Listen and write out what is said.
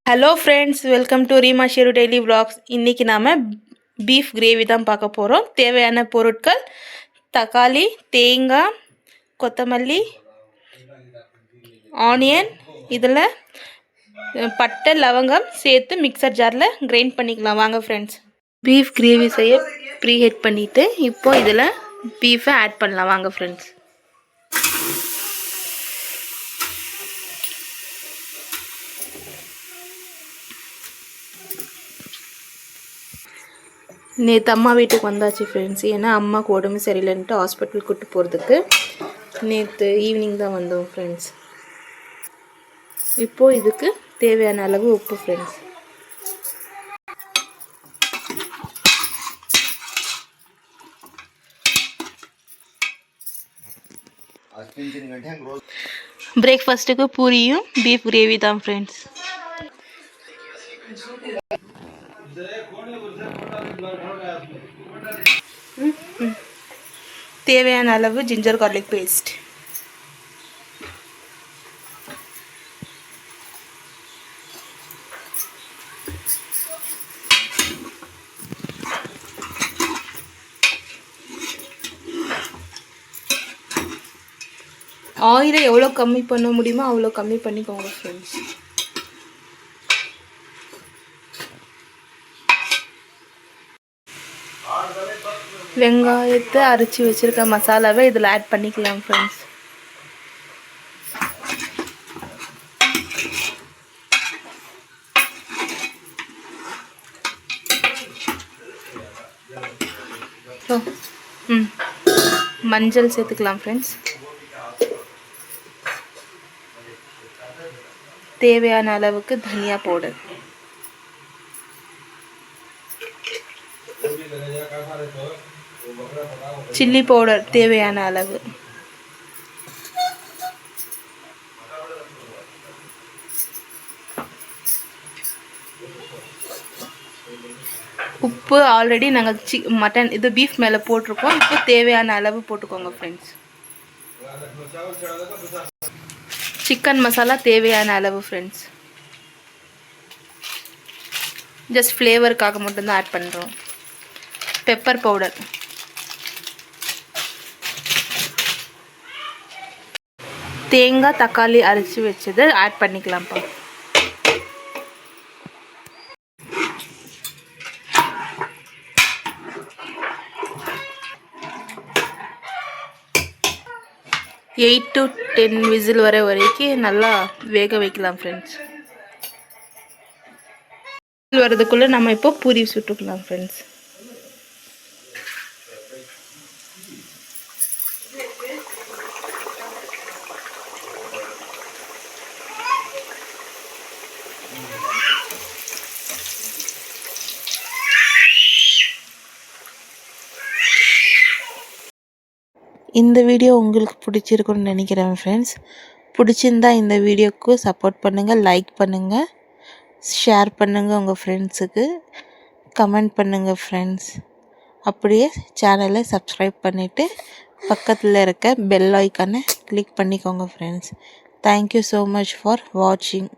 Hello friends, welcome to Reema share daily vlogs. இன்றைக்கி நாம் beef gravy தான் பார்க்க போகிறோம். தேவையான பொருட்கள் தக்காளி, தேங்காய், கொத்தமல்லி, ஆனியன், இதில் பட்டை லவங்கம் சேர்த்து மிக்சர் ஜாரில் கிரைண்ட் பண்ணிக்கலாம். வாங்க ஃப்ரெண்ட்ஸ், பீஃப் கிரேவி செய்ய ப்ரீஹீட் பண்ணிவிட்டு இப்போ இதில் பீஃபை ஆட் பண்ணலாம். வாங்க ஃப்ரெண்ட்ஸ், நேற்று அம்மா வீட்டுக்கு வந்தாச்சு ஃப்ரெண்ட்ஸ். ஏன்னா அம்மாவுக்கு உடம்பு சரியில்லைன்ட்டு ஹாஸ்பிட்டல் கூப்பிட்டு போகிறதுக்கு நேற்று ஈவினிங் தான் வந்தோம் ஃப்ரெண்ட்ஸ். இப்போது இதுக்கு தேவையான அளவு உப்பு ஃப்ரெண்ட்ஸ். பிரேக்ஃபாஸ்ட்டுக்கு பூரியும் பீஃப் கிரேவி தான் ஃப்ரெண்ட்ஸ். தேவையான அளவு ஜிஞ்சர் கார்லிக் பேஸ்ட், ஆயிலை எவ்வளோ கம்மி பண்ண முடியுமோ அவ்வளோ கம்மி பண்ணிக்கோங்க ஃப்ரெண்ட்ஸ். வெங்காயத்தை அரைச்சி வச்சுருக்க மசாலாவை இதில் ஆட் பண்ணிக்கலாம் ஃப்ரெண்ட்ஸ். மஞ்சள் சேர்த்துக்கலாம் ஃப்ரெண்ட்ஸ். தேவையான அளவுக்கு தனியா பவுடர், சில்லி பவுடர் தேவையான அளவு, உப்பு ஆல்ரெடி நாங்கள் மட்டன் இது பீஃப் மேலே போட்டிருக்கோம். இப்போ தேவையான அளவு போட்டுக்கோங்க ஃப்ரெண்ட்ஸ். சிக்கன் மசாலா தேவையான அளவு ஃப்ரெண்ட்ஸ். ஜஸ்ட் ஃப்ளேவருக்காக மட்டும்தான் ஆட் பண்ணுறோம். பெப்பர் பவுடர், தேங்காய் தக்காளி அரைச்சி வச்சது ஆட் பண்ணிக்கலாம்ப்பா. எயிட் to 10 விசில் வரைக்கும் நல்லா வேக வைக்கலாம் ஃப்ரெண்ட்ஸ். வரதுக்குள்ளே நம்ம இப்போ பூரி சுட்டுக்கலாம் ஃப்ரெண்ட்ஸ். இந்த வீடியோ உங்களுக்கு பிடிச்சிருக்குன்னு நினைக்கிறேன் ஃப்ரெண்ட்ஸ். பிடிச்சிருந்தா இந்த வீடியோவுக்கு சப்போர்ட் பண்ணுங்கள், லைக் பண்ணுங்கள், ஷேர் பண்ணுங்கள் உங்கள் ஃப்ரெண்ட்ஸுக்கு, கமெண்ட் பண்ணுங்கள் ஃப்ரெண்ட்ஸ். அப்படியே சேனலை சப்ஸ்கிரைப் பண்ணிவிட்டு பக்கத்தில் இருக்க பெல் ஐக்கானை கிளிக் பண்ணிக்கோங்க friends. Thank you so much for வாட்சிங்.